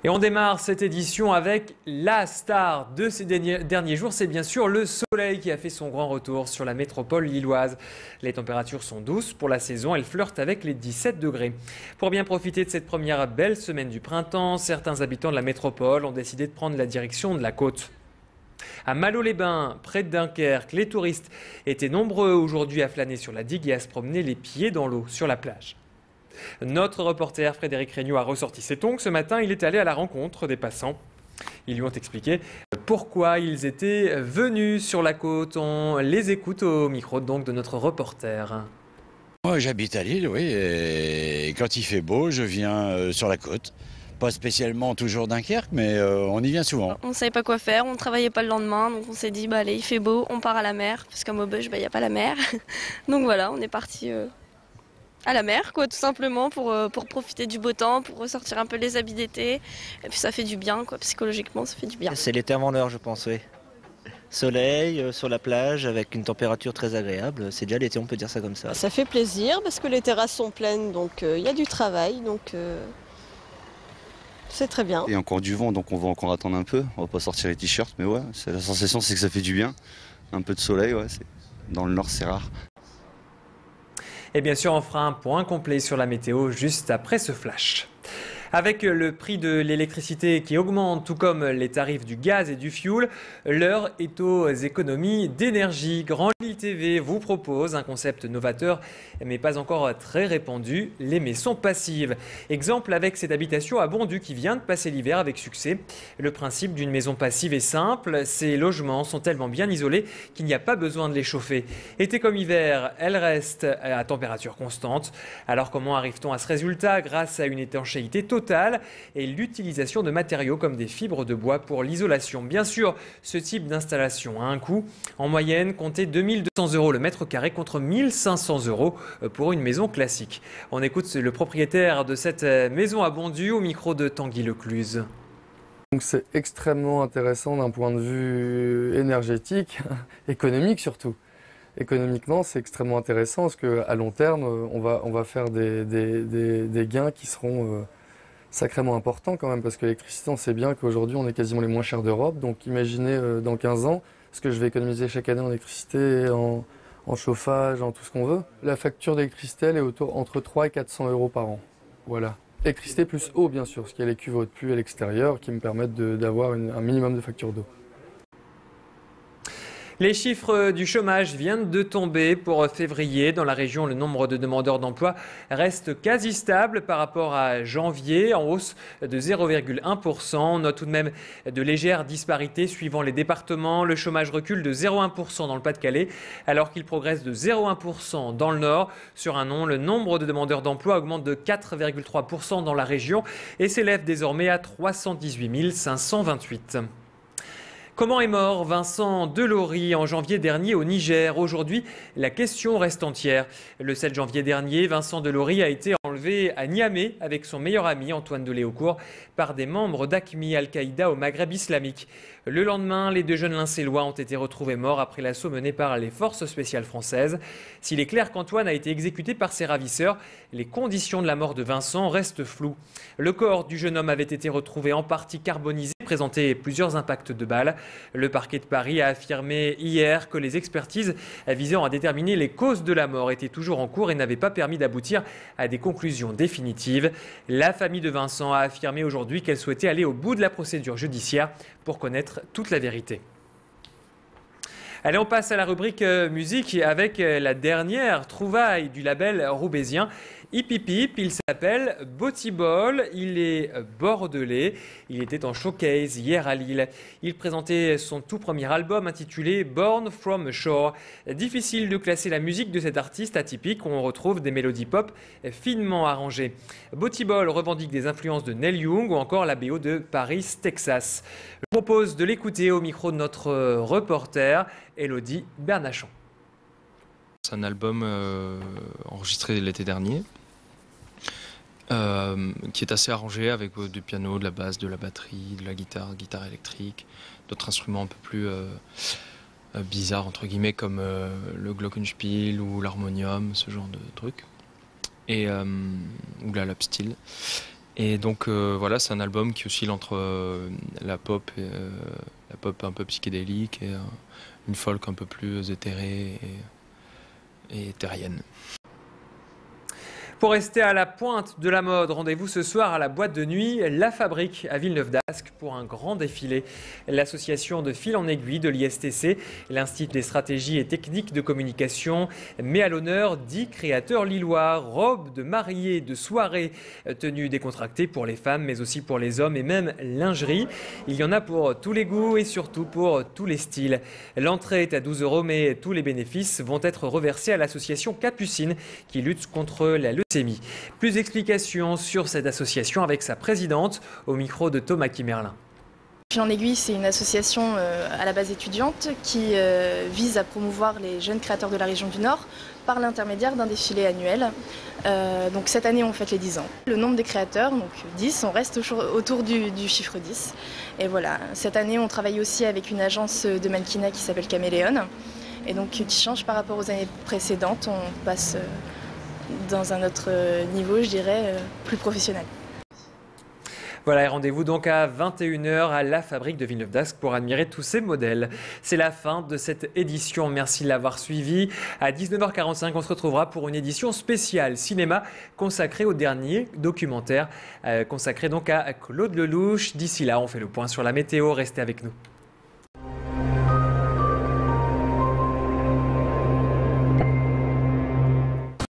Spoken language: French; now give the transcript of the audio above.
Et on démarre cette édition avec la star de ces derniers jours, c'est bien sûr le soleil qui a fait son grand retour sur la métropole lilloise. Les températures sont douces pour la saison, elles flirtent avec les 17 degrés. Pour bien profiter de cette première belle semaine du printemps, certains habitants de la métropole ont décidé de prendre la direction de la côte. À Malo-les-Bains, près de Dunkerque, les touristes étaient nombreux aujourd'hui à flâner sur la digue et à se promener les pieds dans l'eau sur la plage. Notre reporter Frédéric Regnault a ressorti ses tongs ce matin. Il est allé à la rencontre des passants. Ils lui ont expliqué pourquoi ils étaient venus sur la côte. On les écoute au micro donc de notre reporter. Moi, j'habite à Lille, oui, et quand il fait beau, je viens sur la côte. Pas spécialement toujours Dunkerque, mais on y vient souvent. On ne savait pas quoi faire, on ne travaillait pas le lendemain, donc on s'est dit allez, il fait beau, on part à la mer, parce qu'à Maubeuge, il n'y a pas la mer. Donc voilà, on est parti à la mer, quoi, tout simplement, pour profiter du beau temps, pour ressortir un peu les habits d'été. Et puis ça fait du bien, quoi, psychologiquement, ça fait du bien. C'est l'été avant l'heure, je pense, oui. Soleil, sur la plage, avec une température très agréable. C'est déjà l'été, on peut dire ça comme ça. Ça fait plaisir, parce que les terrasses sont pleines, donc il y a du travail, donc c'est très bien. Il y a encore du vent, donc on va encore attendre un peu. On va pas sortir les t-shirts, mais ouais, la sensation c'est que ça fait du bien. Un peu de soleil, ouais, dans le nord c'est rare. Et bien sûr, on fera un point complet sur la météo juste après ce flash. Avec le prix de l'électricité qui augmente, tout comme les tarifs du gaz et du fioul, l'heure est aux économies d'énergie. Grand Lille TV vous propose un concept novateur, mais pas encore très répandu, les maisons passives. Exemple avec cette habitation à Bondu qui vient de passer l'hiver avec succès. Le principe d'une maison passive est simple, ces logements sont tellement bien isolés qu'il n'y a pas besoin de les chauffer. Été comme hiver, elles restent à température constante. Alors comment arrive-t-on à ce résultat? Grâce à une étanchéité totale et l'utilisation de matériaux comme des fibres de bois pour l'isolation. Bien sûr, ce type d'installation a un coût. En moyenne, comptez 2200 € le mètre carré contre 1500 € pour une maison classique. On écoute le propriétaire de cette maison à Bondu au micro de Tanguy Lecluse. Donc c'est extrêmement intéressant d'un point de vue énergétique, économique surtout. Économiquement, c'est extrêmement intéressant parce qu'à long terme, on va faire des gains qui seront sacrément importants quand même, parce que l'électricité, on sait bien qu'aujourd'hui, on est quasiment les moins chers d'Europe. Donc imaginez dans 15 ans ce que je vais économiser chaque année en électricité, en chauffage, en tout ce qu'on veut. La facture d'électricité, elle est entre 300 et 400 € par an. Voilà. Électricité plus eau, bien sûr, parce qu'il y a les cuves de pluie à l'extérieur qui me permettent d'avoir un minimum de facture d'eau. Les chiffres du chômage viennent de tomber pour février. Dans la région, le nombre de demandeurs d'emploi reste quasi stable par rapport à janvier, en hausse de 0,1%. On note tout de même de légères disparités suivant les départements. Le chômage recule de 0,1% dans le Pas-de-Calais, alors qu'il progresse de 0,1% dans le Nord. Sur un an, le nombre de demandeurs d'emploi augmente de 4,3% dans la région et s'élève désormais à 318 528. Comment est mort Vincent Delory en janvier dernier au Niger? Aujourd'hui, la question reste entière. Le 7 janvier dernier, Vincent Delory a été enlevé à Niamey avec son meilleur ami Antoine de Léaucourt par des membres d'Aqmi Al-Qaïda au Maghreb islamique. Le lendemain, les deux jeunes Lincélois ont été retrouvés morts après l'assaut mené par les forces spéciales françaises. S'il est clair qu'Antoine a été exécuté par ses ravisseurs, les conditions de la mort de Vincent restent floues. Le corps du jeune homme avait été retrouvé en partie carbonisé, présentait plusieurs impacts de balles. Le parquet de Paris a affirmé hier que les expertises visant à déterminer les causes de la mort étaient toujours en cours et n'avaient pas permis d'aboutir à des conclusions définitives. La famille de Vincent a affirmé aujourd'hui qu'elle souhaitait aller au bout de la procédure judiciaire pour connaître toute la vérité. Allez, on passe à la rubrique musique avec la dernière trouvaille du label roubaisien Hip Hip Hip. Il s'appelle Bottiball, il est bordelais, il était en showcase hier à Lille. Il présentait son tout premier album intitulé Born from Shore. Difficile de classer la musique de cet artiste atypique où on retrouve des mélodies pop finement arrangées. Bottiball revendique des influences de Neil Young ou encore la BO de Paris, Texas. Je propose de l'écouter au micro de notre reporter Elodie Bernachon. C'est un album enregistré l'été dernier, qui est assez arrangé avec du piano, de la basse, de la batterie, de la guitare électrique, d'autres instruments un peu plus bizarres entre guillemets comme le glockenspiel ou l'harmonium, ce genre de trucs, ou la lap steel. Et donc voilà, c'est un album qui oscille entre la pop un peu psychédélique et une folk un peu plus éthérée et terrienne. Pour rester à la pointe de la mode, rendez-vous ce soir à la boîte de nuit La Fabrique à Villeneuve-d'Ascq pour un grand défilé. L'association de fil en aiguille de l'ISTC, l'Institut des stratégies et techniques de communication, met à l'honneur 10 créateurs lillois, robes de mariée, de soirée, tenues décontractées pour les femmes mais aussi pour les hommes et même lingerie. Il y en a pour tous les goûts et surtout pour tous les styles. L'entrée est à 12 € mais tous les bénéfices vont être reversés à l'association Capucine qui lutte contre la leucémie. Plus d'explications sur cette association avec sa présidente au micro de Thomas Kimerlin. Fil en aiguille, c'est une association à la base étudiante qui vise à promouvoir les jeunes créateurs de la région du Nord par l'intermédiaire d'un défilé annuel. Donc cette année, on fête les 10 ans. Le nombre des créateurs, donc 10, on reste autour du chiffre 10. Et voilà, cette année, on travaille aussi avec une agence de mannequinat qui s'appelle Caméléon. Et donc qui change par rapport aux années précédentes. On passe dans un autre niveau, je dirais, plus professionnel. Voilà, et rendez-vous donc à 21 h à la Fabrique de Villeneuve-d'Ascq pour admirer tous ces modèles. C'est la fin de cette édition. Merci de l'avoir suivi. À 19 h 45, on se retrouvera pour une édition spéciale cinéma consacrée au dernier documentaire consacré donc à Claude Lelouch. D'ici là, on fait le point sur la météo. Restez avec nous.